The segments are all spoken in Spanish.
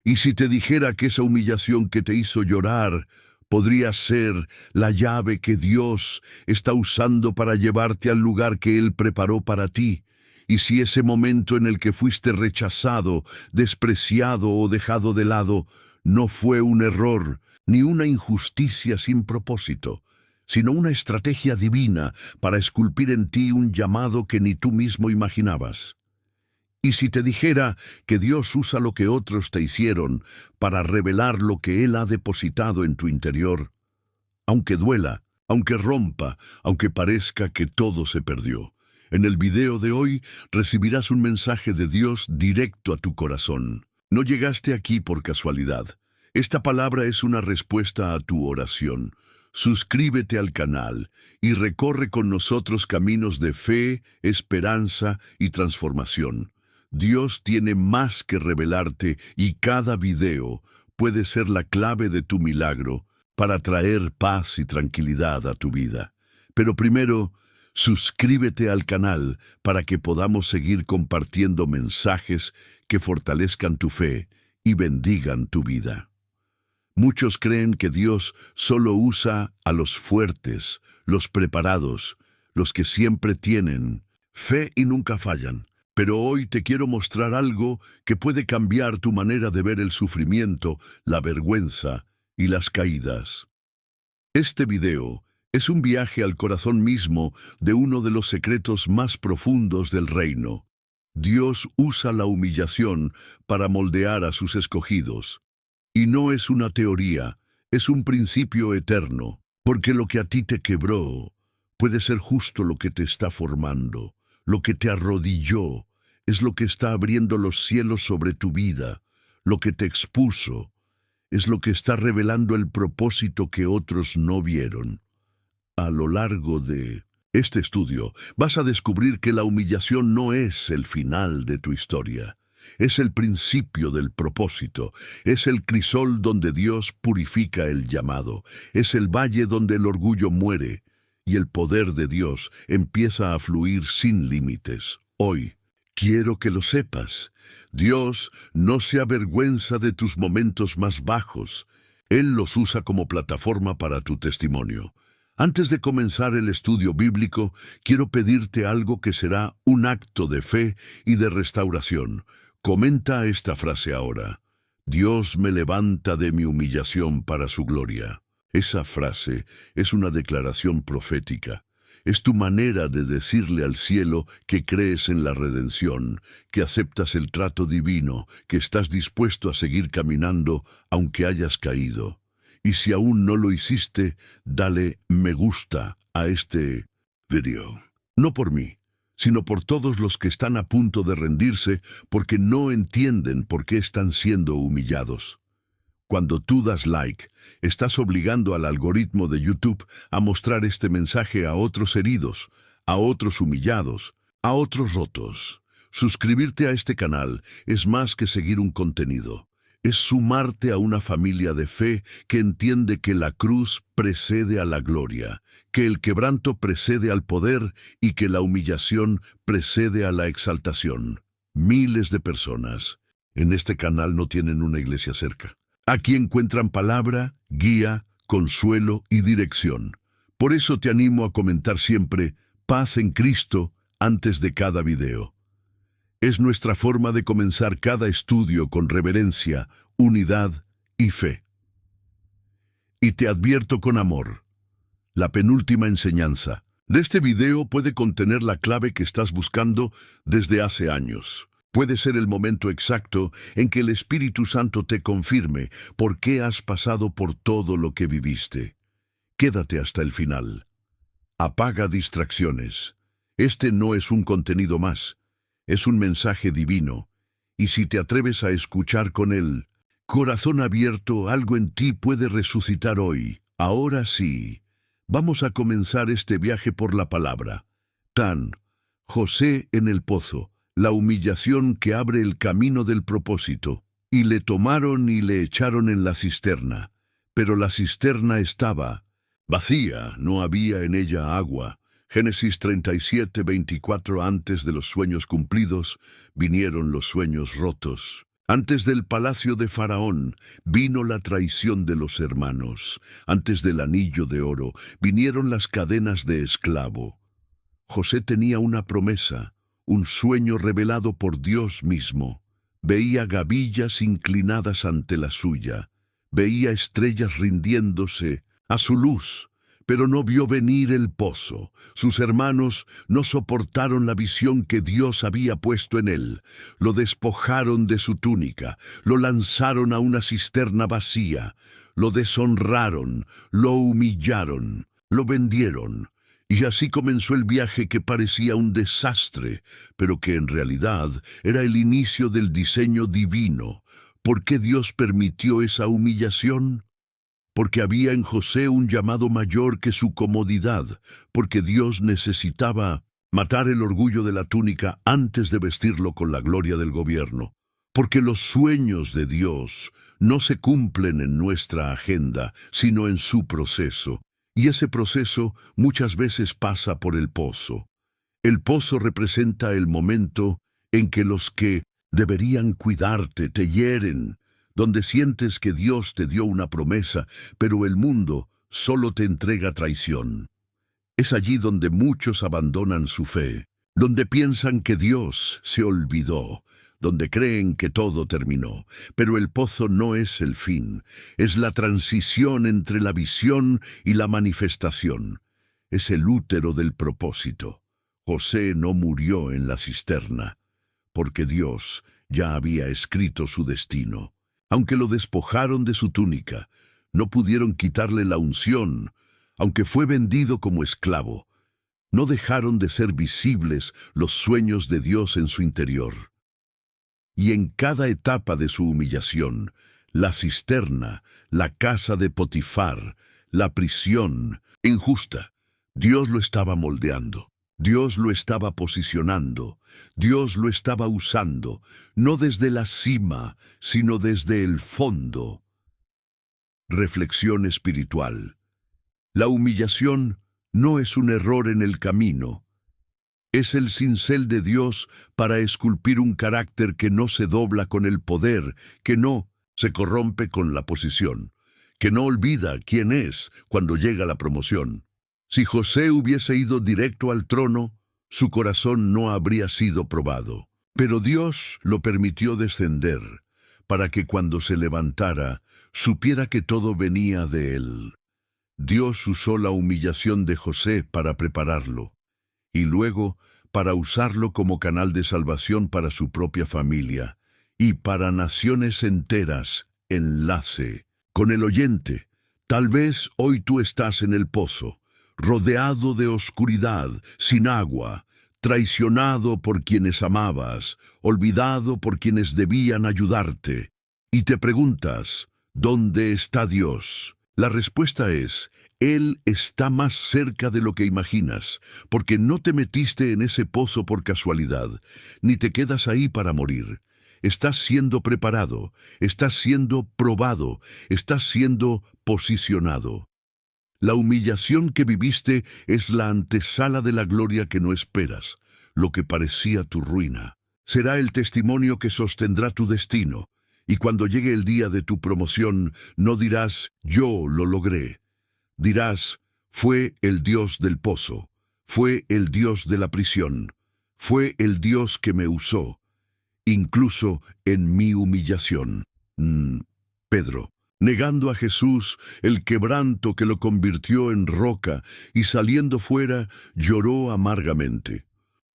Y si te dijera que esa humillación que te hizo llorar podría ser la llave que Dios está usando para llevarte al lugar que Él preparó para ti, y si ese momento en el que fuiste rechazado, despreciado o dejado de lado no fue un error ni una injusticia sin propósito, sino una estrategia divina para esculpir en ti un llamado que ni tú mismo imaginabas. Y si te dijera que Dios usa lo que otros te hicieron para revelar lo que Él ha depositado en tu interior, aunque duela, aunque rompa, aunque parezca que todo se perdió, en el video de hoy recibirás un mensaje de Dios directo a tu corazón. No llegaste aquí por casualidad. Esta palabra es una respuesta a tu oración. Suscríbete al canal y recorre con nosotros caminos de fe, esperanza y transformación. Dios tiene más que revelarte y cada video puede ser la clave de tu milagro para traer paz y tranquilidad a tu vida. Pero primero, suscríbete al canal para que podamos seguir compartiendo mensajes que fortalezcan tu fe y bendigan tu vida. Muchos creen que Dios solo usa a los fuertes, los preparados, los que siempre tienen fe y nunca fallan. Pero hoy te quiero mostrar algo que puede cambiar tu manera de ver el sufrimiento, la vergüenza y las caídas. Este video es un viaje al corazón mismo de uno de los secretos más profundos del reino. Dios usa la humillación para moldear a sus escogidos. Y no es una teoría, es un principio eterno, porque lo que a ti te quebró puede ser justo lo que te está formando, lo que te arrodilló, es lo que está abriendo los cielos sobre tu vida, lo que te expuso, es lo que está revelando el propósito que otros no vieron. A lo largo de este estudio vas a descubrir que la humillación no es el final de tu historia, es el principio del propósito, es el crisol donde Dios purifica el llamado, es el valle donde el orgullo muere y el poder de Dios empieza a fluir sin límites. Hoy, quiero que lo sepas, Dios no se avergüenza de tus momentos más bajos. Él los usa como plataforma para tu testimonio. Antes de comenzar el estudio bíblico, quiero pedirte algo que será un acto de fe y de restauración. Comenta esta frase ahora: Dios me levanta de mi humillación para su gloria. Esa frase es una declaración profética. Es tu manera de decirle al cielo que crees en la redención, que aceptas el trato divino, que estás dispuesto a seguir caminando aunque hayas caído. Y si aún no lo hiciste, dale me gusta a este video. No por mí, sino por todos los que están a punto de rendirse porque no entienden por qué están siendo humillados. Cuando tú das like, estás obligando al algoritmo de YouTube a mostrar este mensaje a otros heridos, a otros humillados, a otros rotos. Suscribirte a este canal es más que seguir un contenido. Es sumarte a una familia de fe que entiende que la cruz precede a la gloria, que el quebranto precede al poder y que la humillación precede a la exaltación. Miles de personas en este canal no tienen una iglesia cerca. Aquí encuentran palabra, guía, consuelo y dirección. Por eso te animo a comentar siempre paz en Cristo antes de cada video. Es nuestra forma de comenzar cada estudio con reverencia, unidad y fe. Y te advierto con amor, la penúltima enseñanza de este video puede contener la clave que estás buscando desde hace años. Puede ser el momento exacto en que el Espíritu Santo te confirme por qué has pasado por todo lo que viviste. Quédate hasta el final. Apaga distracciones. Este no es un contenido más. Es un mensaje divino, y si te atreves a escuchar con el corazón abierto, algo en ti puede resucitar hoy. Ahora sí, vamos a comenzar este viaje por la palabra. José en el pozo, la humillación que abre el camino del propósito. Y le tomaron y le echaron en la cisterna, pero la cisterna estaba vacía, no había en ella agua. Génesis 37:24. Antes de los sueños cumplidos, vinieron los sueños rotos. Antes del palacio de Faraón vino la traición de los hermanos. Antes del anillo de oro vinieron las cadenas de esclavo. José tenía una promesa, un sueño revelado por Dios mismo. Veía gavillas inclinadas ante la suya. Veía estrellas rindiéndose a su luz. Pero no vio venir el pozo. Sus hermanos no soportaron la visión que Dios había puesto en él. Lo despojaron de su túnica, lo lanzaron a una cisterna vacía, lo deshonraron, lo humillaron, lo vendieron. Y así comenzó el viaje que parecía un desastre, pero que en realidad era el inicio del diseño divino. ¿Por qué Dios permitió esa humillación? Porque había en José un llamado mayor que su comodidad, porque Dios necesitaba matar el orgullo de la túnica antes de vestirlo con la gloria del gobierno, porque los sueños de Dios no se cumplen en nuestra agenda, sino en su proceso, y ese proceso muchas veces pasa por el pozo. El pozo representa el momento en que los que deberían cuidarte te hieren, donde sientes que Dios te dio una promesa, pero el mundo solo te entrega traición. Es allí donde muchos abandonan su fe, donde piensan que Dios se olvidó, donde creen que todo terminó. Pero el pozo no es el fin, es la transición entre la visión y la manifestación. Es el útero del propósito. José no murió en la cisterna, porque Dios ya había escrito su destino. Aunque lo despojaron de su túnica, no pudieron quitarle la unción. Aunque fue vendido como esclavo, no dejaron de ser visibles los sueños de Dios en su interior. Y en cada etapa de su humillación, la cisterna, la casa de Potifar, la prisión injusta, Dios lo estaba moldeando. Dios lo estaba posicionando, Dios lo estaba usando, no desde la cima, sino desde el fondo. Reflexión espiritual. La humillación no es un error en el camino. Es el cincel de Dios para esculpir un carácter que no se dobla con el poder, que no se corrompe con la posición, que no olvida quién es cuando llega la promoción. Si José hubiese ido directo al trono, su corazón no habría sido probado. Pero Dios lo permitió descender, para que cuando se levantara, supiera que todo venía de él. Dios usó la humillación de José para prepararlo, y luego para usarlo como canal de salvación para su propia familia, y para naciones enteras, enlace con el oyente. Tal vez hoy tú estás en el pozo, rodeado de oscuridad, sin agua, traicionado por quienes amabas, olvidado por quienes debían ayudarte. Y te preguntas, ¿dónde está Dios? La respuesta es, Él está más cerca de lo que imaginas, porque no te metiste en ese pozo por casualidad, ni te quedas ahí para morir. Estás siendo preparado, estás siendo probado, estás siendo posicionado. La humillación que viviste es la antesala de la gloria que no esperas, lo que parecía tu ruina. Será el testimonio que sostendrá tu destino, y cuando llegue el día de tu promoción, no dirás, yo lo logré. Dirás, fue el Dios del pozo, fue el Dios de la prisión, fue el Dios que me usó, incluso en mi humillación. Pedro. Negando a Jesús, el quebranto que lo convirtió en roca, y saliendo fuera, lloró amargamente.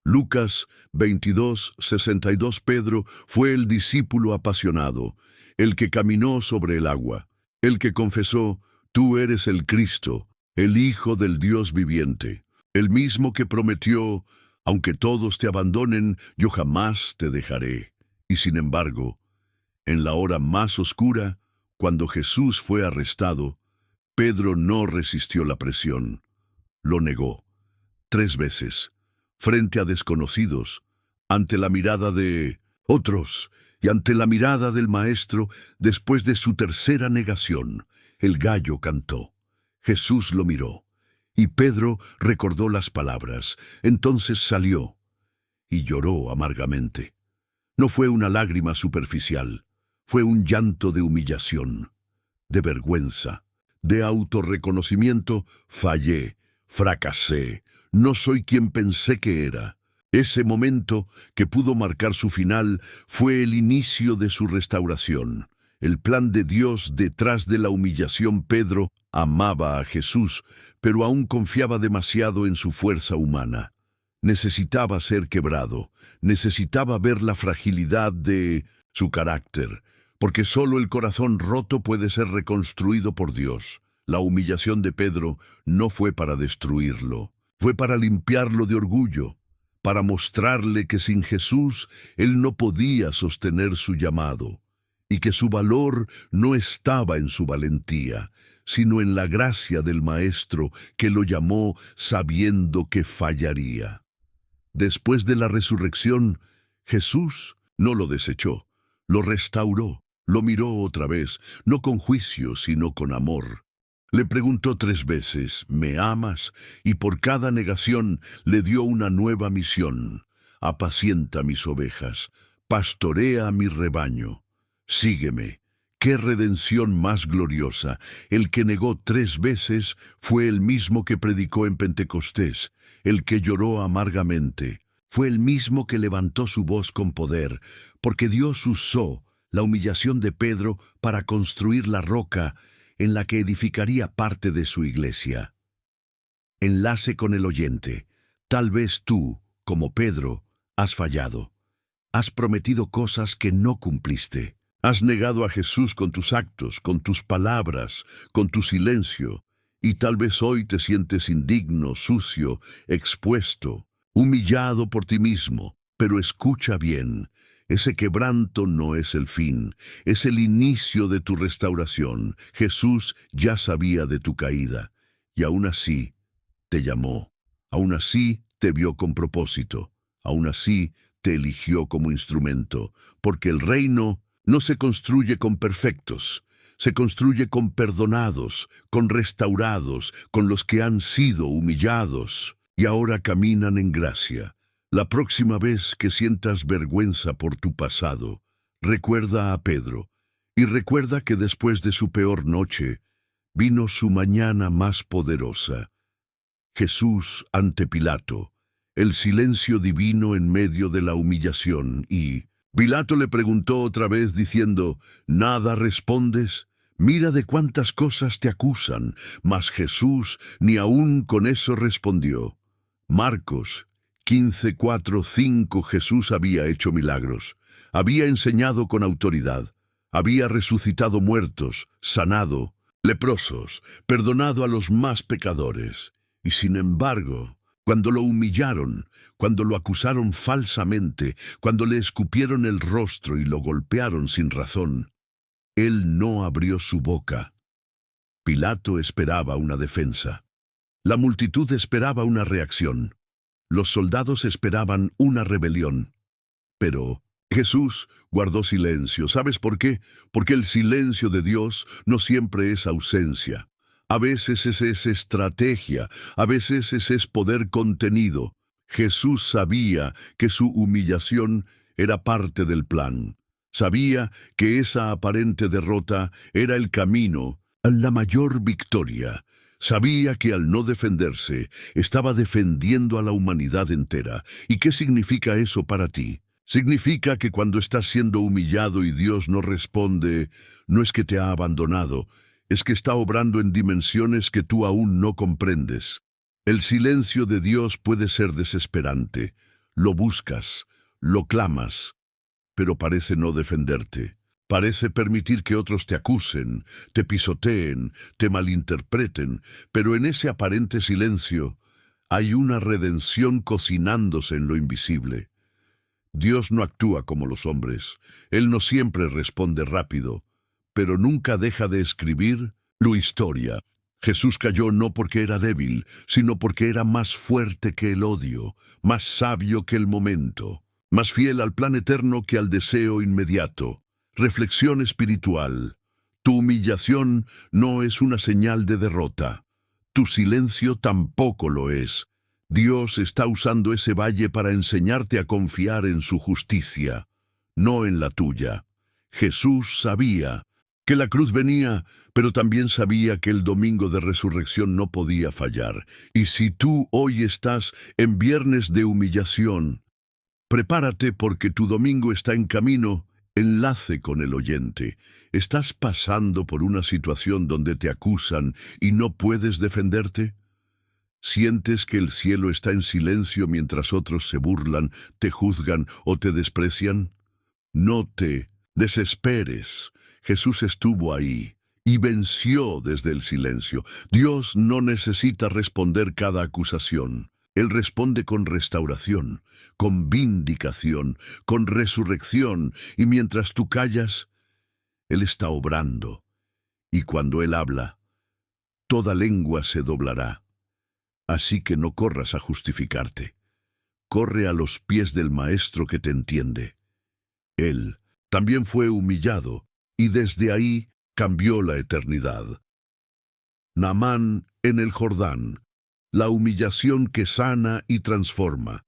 Lucas 22:62. Pedro fue el discípulo apasionado, el que caminó sobre el agua, el que confesó, tú eres el Cristo, el Hijo del Dios viviente, el mismo que prometió, aunque todos te abandonen, yo jamás te dejaré. Y sin embargo, en la hora más oscura, cuando Jesús fue arrestado, Pedro no resistió la presión. Lo negó 3 veces, frente a desconocidos, ante la mirada de otros y ante la mirada del Maestro. Después de su tercera negación, el gallo cantó. Jesús lo miró, y Pedro recordó las palabras. Entonces salió y lloró amargamente. No fue una lágrima superficial, fue un llanto de humillación, de vergüenza, de autorreconocimiento. Fallé, fracasé, no soy quien pensé que era. Ese momento, que pudo marcar su final, fue el inicio de su restauración. El plan de Dios detrás de la humillación. Pedro amaba a Jesús, pero aún confiaba demasiado en su fuerza humana. Necesitaba ser quebrado, necesitaba ver la fragilidad de su carácter, porque solo el corazón roto puede ser reconstruido por Dios. La humillación de Pedro no fue para destruirlo, fue para limpiarlo de orgullo, para mostrarle que sin Jesús él no podía sostener su llamado, y que su valor no estaba en su valentía, sino en la gracia del Maestro que lo llamó sabiendo que fallaría. Después de la resurrección, Jesús no lo desechó, lo restauró, lo miró otra vez, no con juicio, sino con amor. Le preguntó 3 veces, ¿me amas? Y por cada negación le dio una nueva misión. Apacienta mis ovejas, pastorea mi rebaño, sígueme. ¡Qué redención más gloriosa! El que negó 3 veces fue el mismo que predicó en Pentecostés, el que lloró amargamente. Fue el mismo que levantó su voz con poder, porque Dios usó la humillación de Pedro para construir la roca en la que edificaría parte de su iglesia. Enlace con el oyente. Tal vez tú, como Pedro, has fallado. Has prometido cosas que no cumpliste. Has negado a Jesús con tus actos, con tus palabras, con tu silencio, y tal vez hoy te sientes indigno, sucio, expuesto, humillado por ti mismo. Pero escucha bien, ese quebranto no es el fin, es el inicio de tu restauración. Jesús ya sabía de tu caída, y aún así te llamó, aún así te vio con propósito, aún así te eligió como instrumento, porque el reino no se construye con perfectos, se construye con perdonados, con restaurados, con los que han sido humillados y ahora caminan en gracia. La próxima vez que sientas vergüenza por tu pasado, recuerda a Pedro, y recuerda que después de su peor noche, vino su mañana más poderosa. Jesús ante Pilato, el silencio divino en medio de la humillación, y Pilato le preguntó otra vez diciendo, ¿nada respondes? Mira de cuántas cosas te acusan. Mas Jesús ni aun con eso respondió. Marcos 15:4-5. Jesús había hecho milagros, había enseñado con autoridad, había resucitado muertos, sanado leprosos, perdonado a los más pecadores. Y sin embargo, cuando lo humillaron, cuando lo acusaron falsamente, cuando le escupieron el rostro y lo golpearon sin razón, él no abrió su boca. Pilato esperaba una defensa. La multitud esperaba una reacción. Los soldados esperaban una rebelión. Pero Jesús guardó silencio. ¿Sabes por qué? Porque el silencio de Dios no siempre es ausencia. A veces es estrategia, a veces es poder contenido. Jesús sabía que su humillación era parte del plan. Sabía que esa aparente derrota era el camino a la mayor victoria. Sabía que al no defenderse, estaba defendiendo a la humanidad entera. ¿Y qué significa eso para ti? Significa que cuando estás siendo humillado y Dios no responde, no es que te ha abandonado, es que está obrando en dimensiones que tú aún no comprendes. El silencio de Dios puede ser desesperante. Lo buscas, lo clamas, pero parece no defenderte. Parece permitir que otros te acusen, te pisoteen, te malinterpreten, pero en ese aparente silencio hay una redención cocinándose en lo invisible. Dios no actúa como los hombres. Él no siempre responde rápido, pero nunca deja de escribir su historia. Jesús cayó no porque era débil, sino porque era más fuerte que el odio, más sabio que el momento, más fiel al plan eterno que al deseo inmediato. Reflexión espiritual. Tu humillación no es una señal de derrota. Tu silencio tampoco lo es. Dios está usando ese valle para enseñarte a confiar en su justicia. no en la tuya. Jesús sabía que la cruz venía, pero también sabía que el domingo de resurrección no podía fallar. Y si tú hoy estás en viernes de humillación, prepárate porque tu domingo está en camino. Enlace con el oyente. ¿Estás pasando por una situación donde te acusan y no puedes defenderte? ¿Sientes que el cielo está en silencio mientras otros se burlan, te juzgan o te desprecian? No te desesperes. Jesús estuvo ahí y venció desde el silencio. Dios no necesita responder cada acusación. Él responde con restauración, con vindicación, con resurrección, y mientras tú callas, Él está obrando. Y cuando Él habla, toda lengua se doblará. Así que no corras a justificarte. Corre a los pies del Maestro que te entiende. Él también fue humillado, y desde ahí cambió la eternidad. Naamán en el Jordán, la humillación que sana y transforma.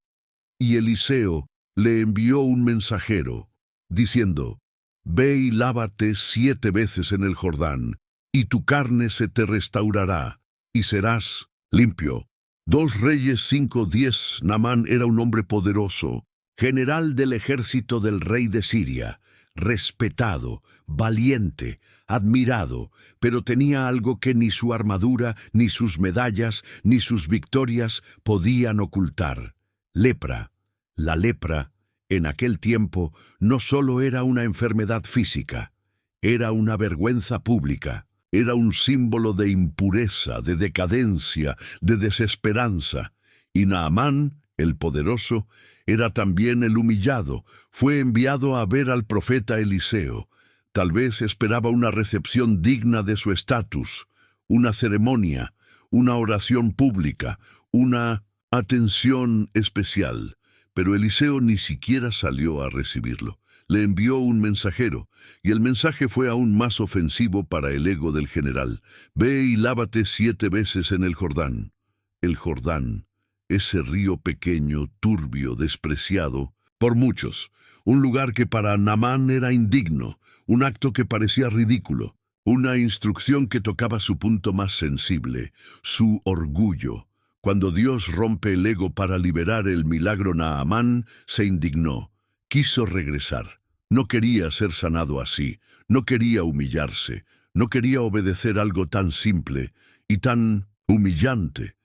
Y Eliseo le envió un mensajero, diciendo, «Ve y lávate 7 veces en el Jordán, y tu carne se te restaurará, y serás limpio». 2 Reyes 5:10. Naamán era un hombre poderoso, general del ejército del rey de Siria, respetado, valiente, admirado, pero tenía algo que ni su armadura, ni sus medallas, ni sus victorias podían ocultar: lepra. La lepra, en aquel tiempo, no solo era una enfermedad física, era una vergüenza pública. Era un símbolo de impureza, de decadencia, de desesperanza. Y Naamán, el poderoso, era también el humillado. Fue enviado a ver al profeta Eliseo. Tal vez esperaba una recepción digna de su estatus, una ceremonia, una oración pública, una atención especial. Pero Eliseo ni siquiera salió a recibirlo. Le envió un mensajero, y el mensaje fue aún más ofensivo para el ego del general. «Ve y lávate 7 veces en el Jordán». El Jordán, ese río pequeño, turbio, despreciado por muchos, un lugar que para Naamán era indigno, un acto que parecía ridículo, una instrucción que tocaba su punto más sensible, su orgullo. Cuando Dios rompe el ego para liberar el milagro, Naamán se indignó. Quiso regresar. No quería ser sanado así, no quería humillarse, no quería obedecer algo tan simple y tan humillante.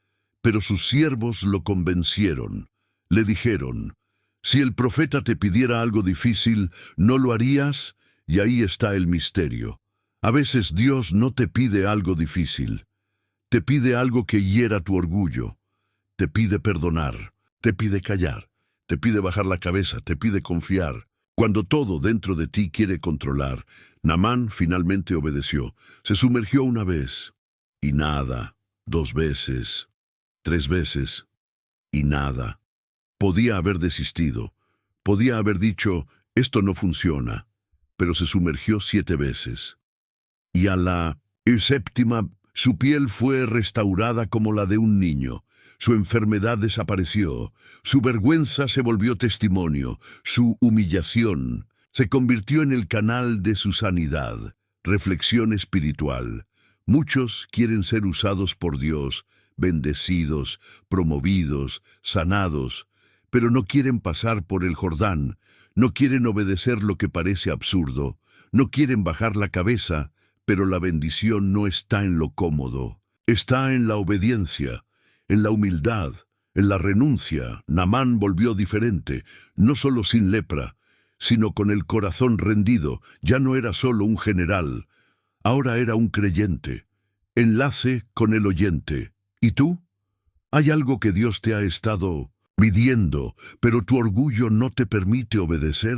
Pero sus siervos lo convencieron. Le dijeron, «Si el profeta te pidiera algo difícil, ¿no lo harías?». Y ahí está el misterio. A veces Dios no te pide algo difícil. Te pide algo que hiera tu orgullo. Te pide perdonar, te pide callar. Te pide bajar la cabeza, te pide confiar. Cuando todo dentro de ti quiere controlar, Naamán finalmente obedeció. Se sumergió 1 vez, y nada. 2 veces, 3 veces, y nada. Podía haber desistido. Podía haber dicho, «Esto no funciona». Pero se sumergió 7 veces. Y a la 7ª, su piel fue restaurada como la de un niño. Su enfermedad desapareció, su vergüenza se volvió testimonio, su humillación se convirtió en el canal de su sanidad. Reflexión espiritual. Muchos quieren ser usados por Dios, bendecidos, promovidos, sanados, pero no quieren pasar por el Jordán, no quieren obedecer lo que parece absurdo, no quieren bajar la cabeza, pero la bendición no está en lo cómodo, está en la obediencia. En la humildad, en la renuncia. Naamán volvió diferente, no solo sin lepra, sino con el corazón rendido. Ya no era solo un general, ahora era un creyente. Enlace con el oyente. ¿Y tú? Hay algo que Dios te ha estado pidiendo, pero tu orgullo no te permite obedecer.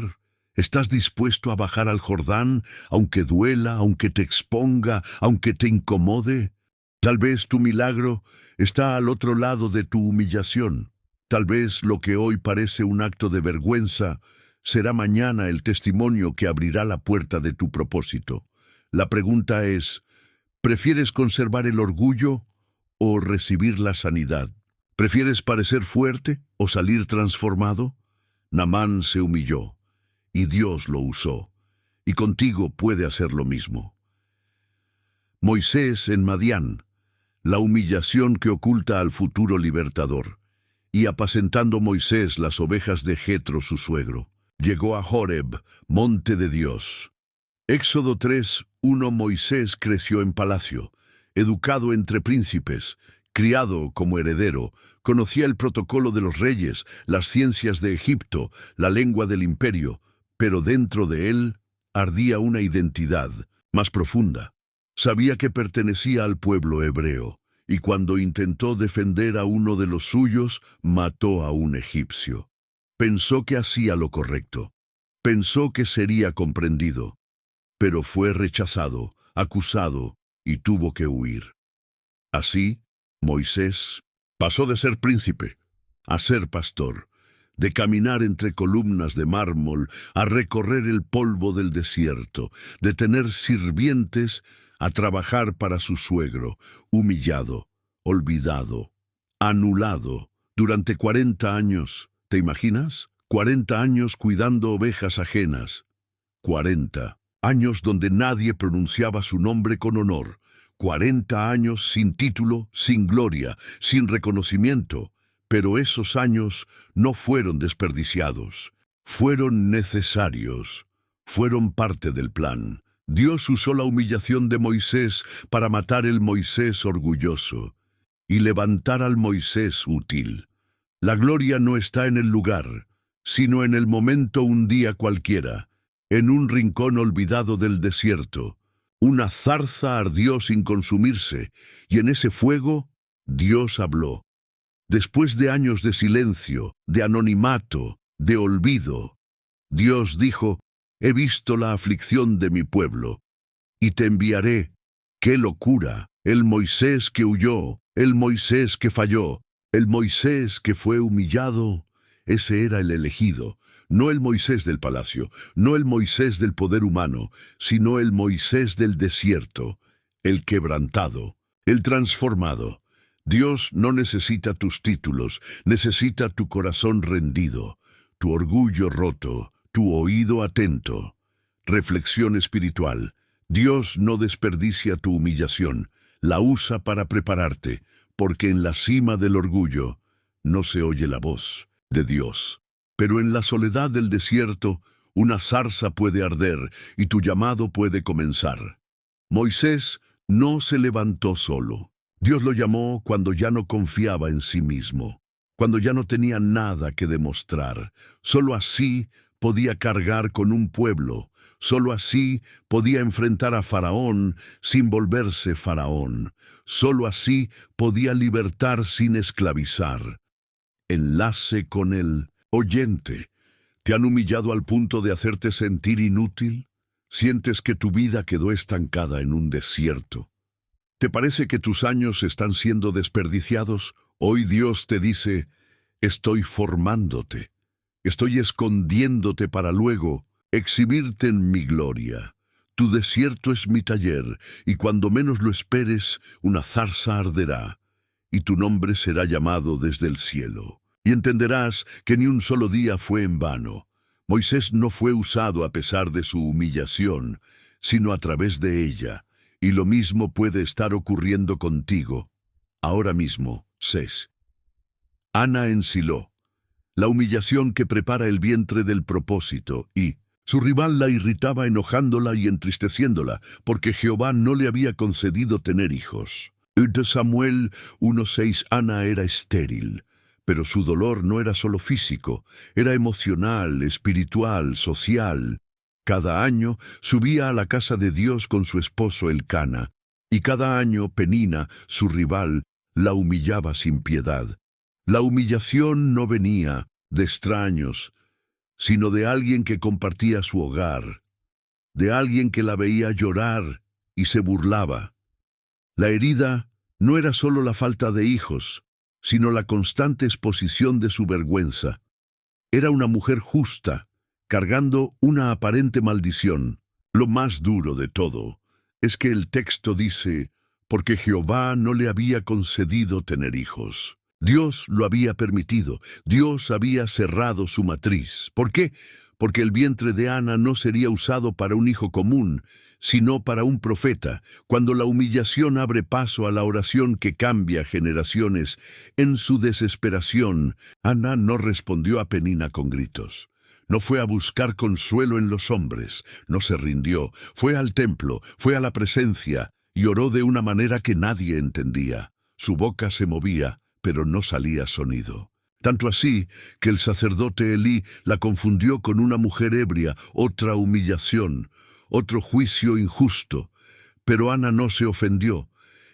¿Estás dispuesto a bajar al Jordán, aunque duela, aunque te exponga, aunque te incomode? Tal vez tu milagro está al otro lado de tu humillación. Tal vez lo que hoy parece un acto de vergüenza será mañana el testimonio que abrirá la puerta de tu propósito. La pregunta es, ¿prefieres conservar el orgullo o recibir la sanidad? ¿Prefieres parecer fuerte o salir transformado? Naamán se humilló. y Dios lo usó, y contigo puede hacer lo mismo. Moisés en Madián, la humillación que oculta al futuro libertador, y apacentando Moisés las ovejas de Jetro su suegro, llegó a Horeb, monte de Dios. Éxodo 3:1. Moisés creció en palacio, educado entre príncipes, criado como heredero, conocía el protocolo de los reyes, las ciencias de Egipto, la lengua del imperio, pero dentro de él ardía una identidad más profunda. Sabía que pertenecía al pueblo hebreo, y cuando intentó defender a uno de los suyos, mató a un egipcio. Pensó que hacía lo correcto. Pensó que sería comprendido, pero fue rechazado, acusado, y tuvo que huir. Así, Moisés pasó de ser príncipe a ser pastor, de caminar entre columnas de mármol a recorrer el polvo del desierto, de tener sirvientes a trabajar para su suegro, humillado, olvidado, anulado, durante 40 años. ¿Te imaginas? 40 años cuidando ovejas ajenas. 40 años donde nadie pronunciaba su nombre con honor. 40 años sin título, sin gloria, sin reconocimiento. Pero esos años no fueron desperdiciados. Fueron necesarios. Fueron parte del plan. Dios usó la humillación de Moisés para matar el Moisés orgulloso y levantar al Moisés útil. La gloria no está en el lugar, sino en el momento un día cualquiera, en un rincón olvidado del desierto. Una zarza ardió sin consumirse, y en ese fuego Dios habló. Después de años de silencio, de anonimato, de olvido, Dios dijo: «He visto la aflicción de mi pueblo, y te enviaré». ¡Qué locura! El Moisés que huyó, el Moisés que falló, el Moisés que fue humillado, ese era el elegido. No el Moisés del palacio, no el Moisés del poder humano, sino el Moisés del desierto, el quebrantado, el transformado. Dios no necesita tus títulos, necesita tu corazón rendido, tu orgullo roto, tu oído atento. Reflexión espiritual. Dios no desperdicia tu humillación, la usa para prepararte, porque en la cima del orgullo no se oye la voz de Dios. Pero en la soledad del desierto, una zarza puede arder y tu llamado puede comenzar. Moisés no se levantó solo. Dios lo llamó cuando ya no confiaba en sí mismo, cuando ya no tenía nada que demostrar. Solo así podía cargar con un pueblo. Solo así podía enfrentar a Faraón sin volverse faraón. Solo así podía libertar sin esclavizar. Enlace con él. Oyente, ¿te han humillado al punto de hacerte sentir inútil? ¿Sientes que tu vida quedó estancada en un desierto? ¿Te parece que tus años están siendo desperdiciados? Hoy Dios te dice: estoy formándote, estoy escondiéndote para luego exhibirte en mi gloria. Tu desierto es mi taller, y cuando menos lo esperes, una zarza arderá, y tu nombre será llamado desde el cielo. Y entenderás que ni un solo día fue en vano. Moisés no fue usado a pesar de su humillación, sino a través de ella. Y lo mismo puede estar ocurriendo contigo, ahora mismo. Ana en Silo. La humillación que prepara el vientre del propósito, y su rival la irritaba enojándola y entristeciéndola, porque Jehová no le había concedido tener hijos. De Samuel 1:6. Ana era estéril. Pero su dolor no era solo físico, era emocional, espiritual, social. Cada año subía a la casa de Dios con su esposo Elcana, y cada año Penina, su rival, la humillaba sin piedad. La humillación no venía de extraños, sino de alguien que compartía su hogar, de alguien que la veía llorar y se burlaba. La herida no era solo la falta de hijos, sino la constante exposición de su vergüenza. Era una mujer justa, cargando una aparente maldición. Lo más duro de todo es que el texto dice: porque Jehová no le había concedido tener hijos. Dios lo había permitido. Dios había cerrado su matriz. ¿Por qué? porque el vientre de Ana no sería usado para un hijo común, sino para un profeta. Cuando la humillación abre paso a la oración que cambia generaciones, en su desesperación, Ana no respondió a Penina con gritos. No fue a buscar consuelo en los hombres, no se rindió, fue al templo, fue a la presencia, y oró de una manera que nadie entendía. Su boca se movía, pero no salía sonido. Tanto así que el sacerdote Elí la confundió con una mujer ebria, otra humillación, otro juicio injusto. Pero Ana no se ofendió,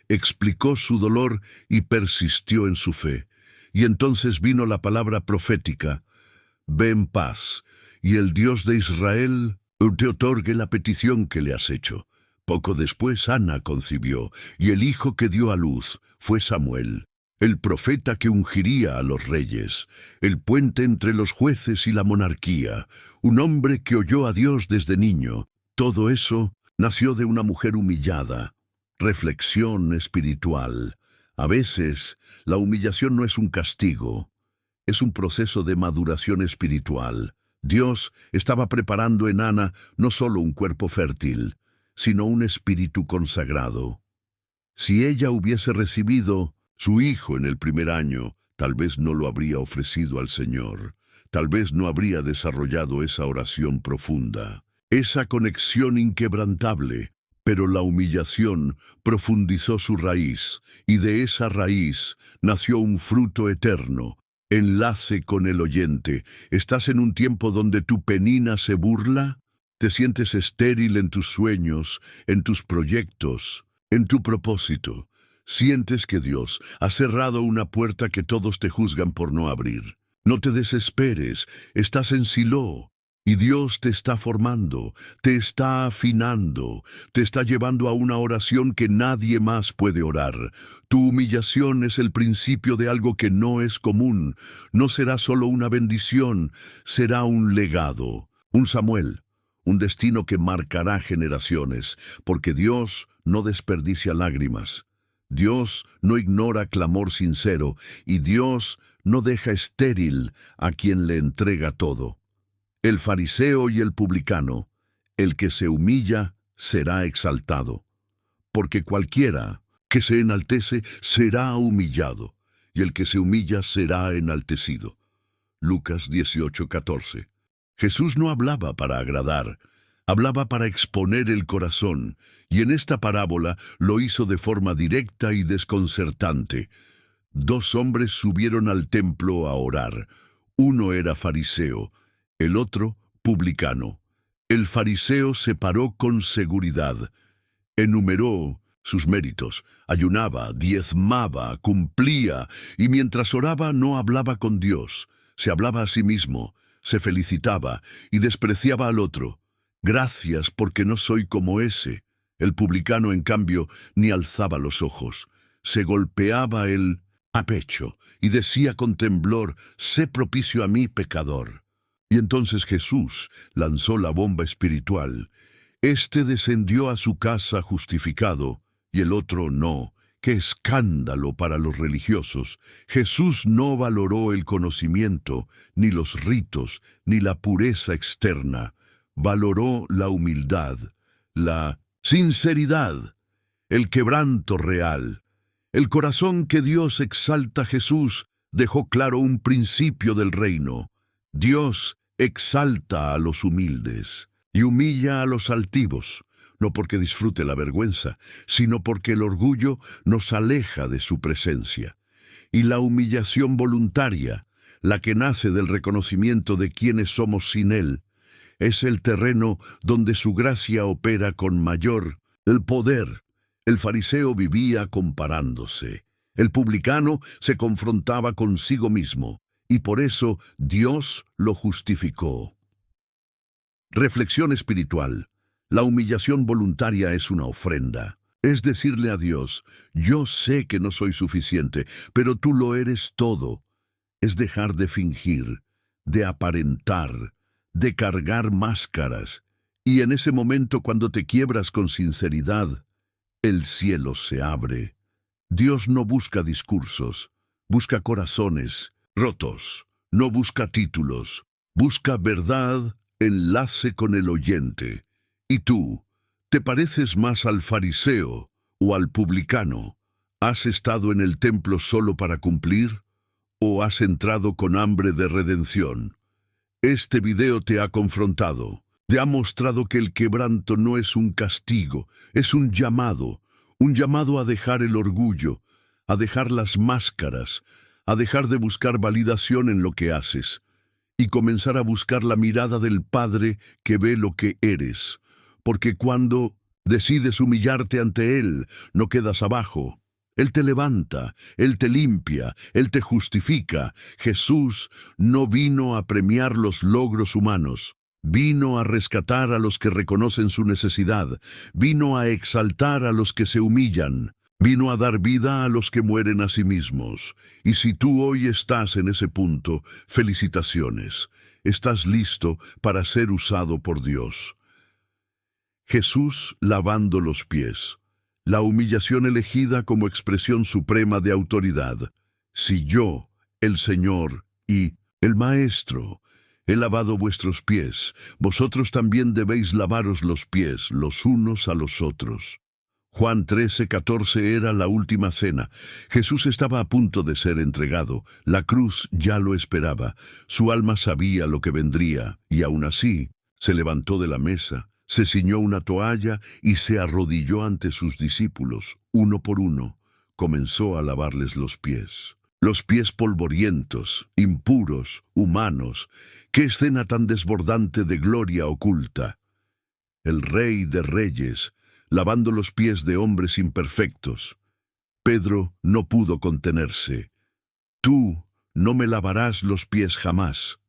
explicó su dolor y persistió en su fe. Y entonces vino la palabra profética: ve en paz, y el Dios de Israel te otorgue la petición que le has hecho. Poco después Ana concibió, y el hijo que dio a luz fue Samuel, el profeta que ungiría a los reyes, el puente entre los jueces y la monarquía, un hombre que oyó a Dios desde niño. Todo eso nació de una mujer humillada. Reflexión espiritual. A veces, la humillación no es un castigo, es un proceso de maduración espiritual. Dios estaba preparando en Ana no solo un cuerpo fértil, sino un espíritu consagrado. Si ella hubiese recibido su hijo en el primer año, tal vez no lo habría ofrecido al Señor. Tal vez no habría desarrollado esa oración profunda, esa conexión inquebrantable. Pero la humillación profundizó su raíz, y de esa raíz nació un fruto eterno. Enlace con el oyente. ¿Estás en un tiempo donde tu Penina se burla? ¿Te sientes estéril en tus sueños, en tus proyectos, en tu propósito? ¿Sientes que Dios ha cerrado una puerta que todos te juzgan por no abrir? No te desesperes, estás en Silo, y Dios te está formando, te está afinando, te está llevando a una oración que nadie más puede orar. Tu humillación es el principio de algo que no es común. No será solo una bendición, será un legado, un Samuel, un destino que marcará generaciones, porque Dios no desperdicia lágrimas. Dios no ignora clamor sincero, y Dios no deja estéril a quien le entrega todo. El fariseo y el publicano, el que se humilla será exaltado, porque cualquiera que se enaltece será humillado, y el que se humilla será enaltecido. Lucas 18:14. Jesús no hablaba para agradar, hablaba para exponer el corazón, y en esta parábola lo hizo de forma directa y desconcertante. Dos hombres subieron al templo a orar. Uno era fariseo, el otro publicano. El fariseo se paró con seguridad, enumeró sus méritos, ayunaba, diezmaba, cumplía, y mientras oraba no hablaba con Dios, se hablaba a sí mismo, se felicitaba y despreciaba al otro. Gracias porque no soy como ese. El publicano, en cambio, ni alzaba los ojos, se golpeaba el pecho y decía con temblor: sé propicio a mí, pecador. Y entonces Jesús lanzó la bomba espiritual. Este descendió a su casa justificado, y el otro no. ¡Qué escándalo para los religiosos! Jesús no valoró el conocimiento, ni los ritos, ni la pureza externa. Valoró la humildad, la sinceridad, el quebranto real. El corazón que Dios exalta. Jesús dejó claro un principio del reino. Dios exalta a los humildes y humilla a los altivos, no porque disfrute la vergüenza, sino porque el orgullo nos aleja de su presencia. Y la humillación voluntaria, la que nace del reconocimiento de quiénes somos sin Él, es el terreno donde su gracia opera con mayor el poder. El fariseo vivía comparándose. El publicano se confrontaba consigo mismo, y por eso Dios lo justificó. Reflexión espiritual. La humillación voluntaria es una ofrenda. Es decirle a Dios: yo sé que no soy suficiente, pero tú lo eres todo. Es dejar de fingir, de aparentar, de cargar máscaras. Y en ese momento, cuando te quiebras con sinceridad, el cielo se abre. Dios no busca discursos, busca corazones rotos. No busca títulos, busca verdad enlace con el oyente. ¿Y tú? ¿Te pareces más al fariseo o al publicano? ¿Has estado en el templo solo para cumplir? ¿O has entrado con hambre de redención? Este video te ha confrontado. Te ha mostrado que el quebranto no es un castigo, es un llamado a dejar el orgullo, a dejar las máscaras, a dejar de buscar validación en lo que haces y comenzar a buscar la mirada del Padre que ve lo que eres. Porque cuando decides humillarte ante Él, no quedas abajo. Él te levanta, Él te limpia, Él te justifica. Jesús no vino a premiar los logros humanos. Vino a rescatar a los que reconocen su necesidad. Vino a exaltar a los que se humillan. Vino a dar vida a los que mueren a sí mismos. Y si tú hoy estás en ese punto, felicitaciones. Estás listo para ser usado por Dios. Jesús lavando los pies. La humillación elegida como expresión suprema de autoridad. Si yo, el Señor y el Maestro, he lavado vuestros pies, vosotros también debéis lavaros los pies los unos a los otros. Juan 13:14 era la última cena. Jesús estaba a punto de ser entregado. La cruz ya lo esperaba. Su alma sabía lo que vendría, y aún así se levantó de la mesa, se ciñó una toalla y se arrodilló ante sus discípulos, uno por uno. Comenzó a lavarles los pies. Los pies polvorientos, impuros, humanos. ¡Qué escena tan desbordante de gloria oculta! El Rey de Reyes, lavando los pies de hombres imperfectos. Pedro no pudo contenerse. Tú no me lavarás los pies jamás.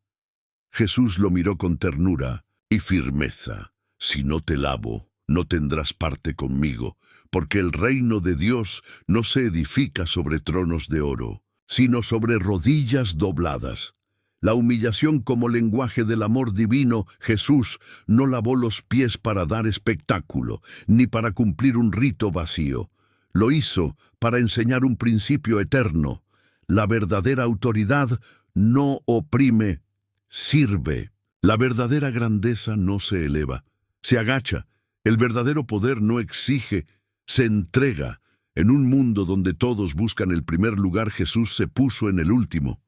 Jesús lo miró con ternura y firmeza. Si no te lavo, no tendrás parte conmigo, porque el reino de Dios no se edifica sobre tronos de oro, sino sobre rodillas dobladas. La humillación como lenguaje del amor divino. Jesús no lavó los pies para dar espectáculo, ni para cumplir un rito vacío. Lo hizo para enseñar un principio eterno. La verdadera autoridad no oprime, sirve. La verdadera grandeza no se eleva, se agacha. El verdadero poder no exige, se entrega. En un mundo donde todos buscan el primer lugar, Jesús se puso en el último,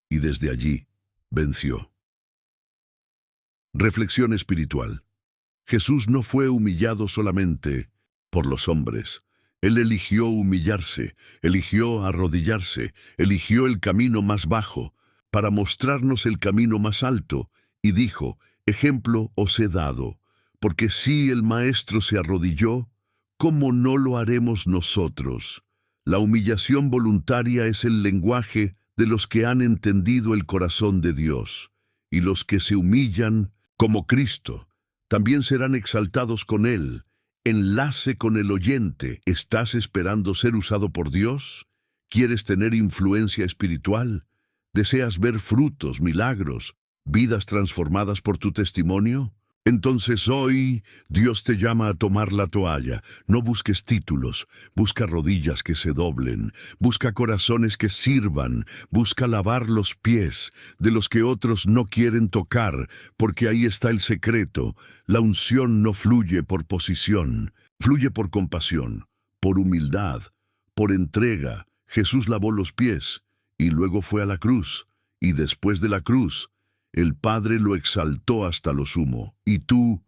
y desde allí venció. Reflexión espiritual. Jesús no fue humillado solamente por los hombres. Él eligió humillarse, eligió arrodillarse, eligió el camino más bajo para mostrarnos el camino más alto, y dijo: ejemplo os he dado, porque si el Maestro se arrodilló, ¿cómo no lo haremos nosotros? La humillación voluntaria es el lenguaje de los que han entendido el corazón de Dios, y los que se humillan como Cristo también serán exaltados con Él. Enlace con el oyente. ¿Estás esperando ser usado por Dios? ¿Quieres tener influencia espiritual? ¿Deseas ver frutos, milagros, vidas transformadas por tu testimonio? Entonces hoy Dios te llama a tomar la toalla. No busques títulos, busca rodillas que se doblen, busca corazones que sirvan, busca lavar los pies de los que otros no quieren tocar, porque ahí está el secreto. La unción no fluye por posición, fluye por compasión, por humildad, por entrega. Jesús lavó los pies y luego fue a la cruz, y después de la cruz, el Padre lo exaltó hasta lo sumo. ¿Y tú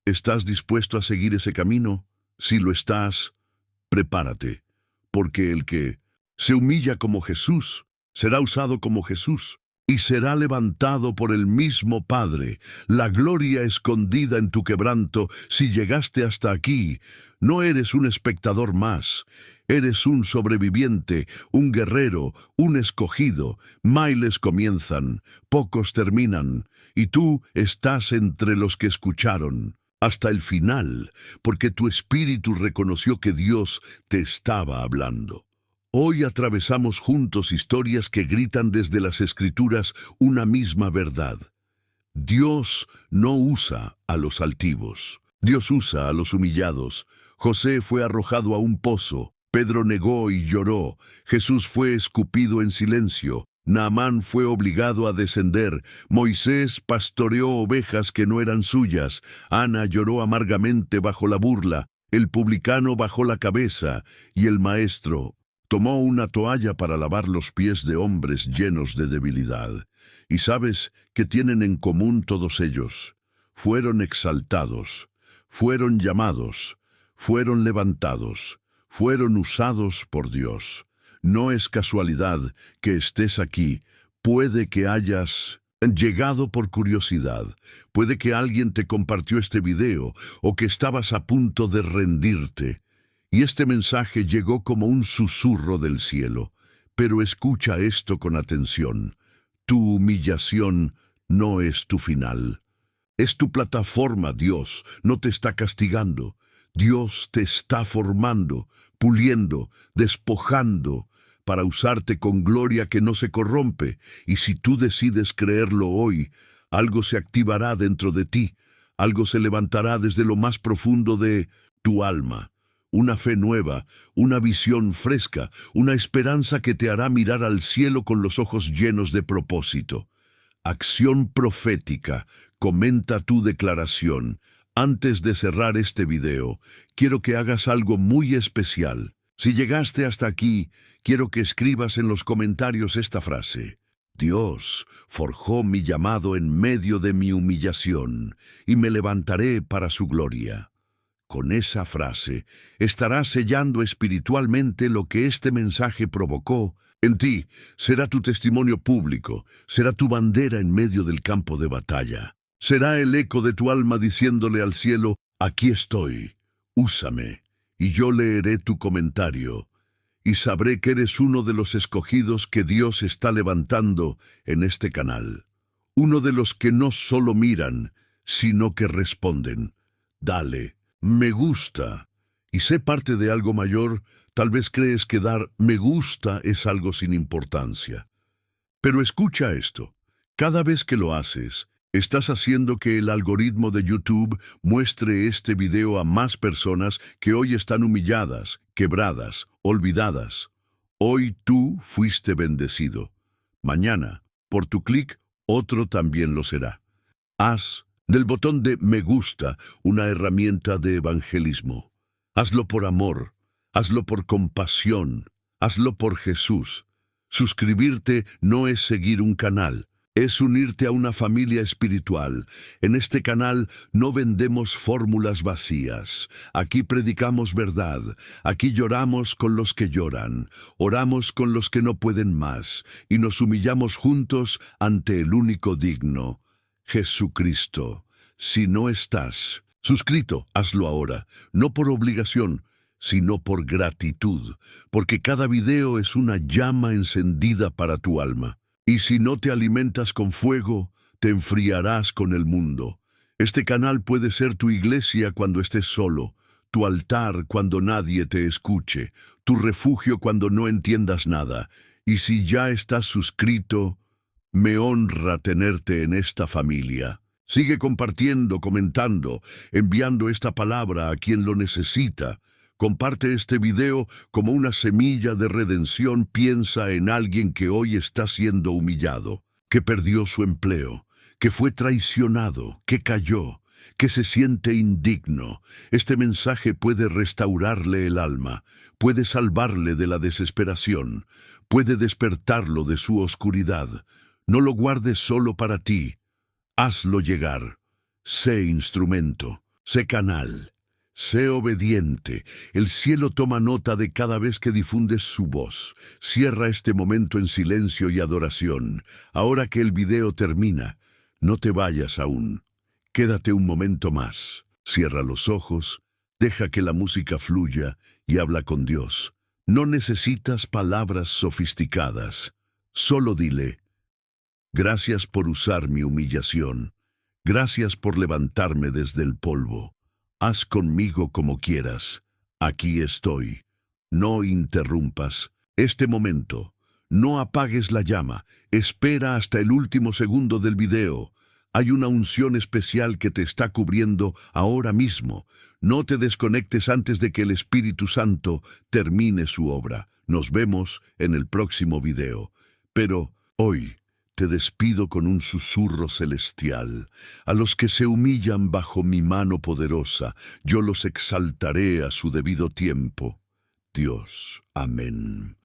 estás dispuesto a seguir ese camino? Si lo estás, prepárate, porque el que se humilla como Jesús será usado como Jesús y será levantado por el mismo Padre. La gloria escondida en tu quebranto. Si llegaste hasta aquí, no eres un espectador más. Eres un sobreviviente, un guerrero, un escogido. Miles comienzan, pocos terminan, y tú estás entre los que escucharon hasta el final, porque tu espíritu reconoció que Dios te estaba hablando. Hoy atravesamos juntos historias que gritan desde las Escrituras una misma verdad. Dios no usa a los altivos. Dios usa a los humillados. José fue arrojado a un pozo. Pedro negó y lloró. Jesús fue escupido en silencio. Naamán fue obligado a descender. Moisés pastoreó ovejas que no eran suyas. Ana lloró amargamente bajo la burla. El publicano bajó la cabeza y el maestro tomó una toalla para lavar los pies de hombres llenos de debilidad. ¿Y sabes qué tienen en común todos ellos? Fueron exaltados, fueron llamados, fueron levantados, fueron usados por Dios. No es casualidad que estés aquí. Puede que hayas llegado por curiosidad. Puede que alguien te compartió este video o que estabas a punto de rendirte. Y este mensaje llegó como un susurro del cielo. Pero escucha esto con atención. Tu humillación no es tu final. Es tu plataforma, Dios. No te está castigando. Dios te está formando, puliendo, despojando, para usarte con gloria que no se corrompe. Y si tú decides creerlo hoy, algo se activará dentro de ti, algo se levantará desde lo más profundo de tu alma. Una fe nueva, una visión fresca, una esperanza que te hará mirar al cielo con los ojos llenos de propósito. Acción profética. Comenta tu declaración. Antes de cerrar este video, quiero que hagas algo muy especial. Si llegaste hasta aquí, quiero que escribas en los comentarios esta frase. Dios forjó mi llamado en medio de mi humillación, y me levantaré para su gloria. Con esa frase, estarás sellando espiritualmente lo que este mensaje provocó en ti. Será tu testimonio público, será tu bandera en medio del campo de batalla. Será el eco de tu alma diciéndole al cielo, aquí estoy, úsame. Y yo leeré tu comentario, y sabré que eres uno de los escogidos que Dios está levantando en este canal. Uno de los que no solo miran, sino que responden. Dale, me gusta. Y sé parte de algo mayor. Tal vez crees que dar me gusta es algo sin importancia. Pero escucha esto. Cada vez que lo haces, estás haciendo que el algoritmo de YouTube muestre este video a más personas que hoy están humilladas, quebradas, olvidadas. Hoy tú fuiste bendecido. Mañana, por tu clic, otro también lo será. Haz del botón de me gusta una herramienta de evangelismo. Hazlo por amor, hazlo por compasión, hazlo por Jesús. Suscribirte no es seguir un canal. Es unirte a una familia espiritual. En este canal no vendemos fórmulas vacías. Aquí predicamos verdad. Aquí lloramos con los que lloran. Oramos con los que no pueden más. Y nos humillamos juntos ante el único digno, Jesucristo. Si no estás suscrito, hazlo ahora. No por obligación, sino por gratitud. Porque cada video es una llama encendida para tu alma. Y si no te alimentas con fuego, te enfriarás con el mundo. Este canal puede ser tu iglesia cuando estés solo, tu altar cuando nadie te escuche, tu refugio cuando no entiendas nada. Y si ya estás suscrito, me honra tenerte en esta familia. Sigue compartiendo, comentando, enviando esta palabra a quien lo necesita. Comparte este video como una semilla de redención. Piensa en alguien que hoy está siendo humillado, que perdió su empleo, que fue traicionado, que cayó, que se siente indigno. Este mensaje puede restaurarle el alma, puede salvarle de la desesperación, puede despertarlo de su oscuridad. No lo guardes solo para ti. Hazlo llegar. Sé instrumento, sé canal. Sé obediente. El cielo toma nota de cada vez que difundes su voz. Cierra este momento en silencio y adoración. Ahora que el video termina, no te vayas aún. Quédate un momento más. Cierra los ojos, deja que la música fluya y habla con Dios. No necesitas palabras sofisticadas. Solo dile, gracias por usar mi humillación. Gracias por levantarme desde el polvo. Haz conmigo como quieras. Aquí estoy. No interrumpas este momento. No apagues la llama. Espera hasta el último segundo del video. Hay una unción especial que te está cubriendo ahora mismo. No te desconectes antes de que el Espíritu Santo termine su obra. Nos vemos en el próximo video. Pero Hoy te despido con un susurro celestial. A los que se humillan bajo mi mano poderosa, yo los exaltaré a su debido tiempo. Dios. Amén.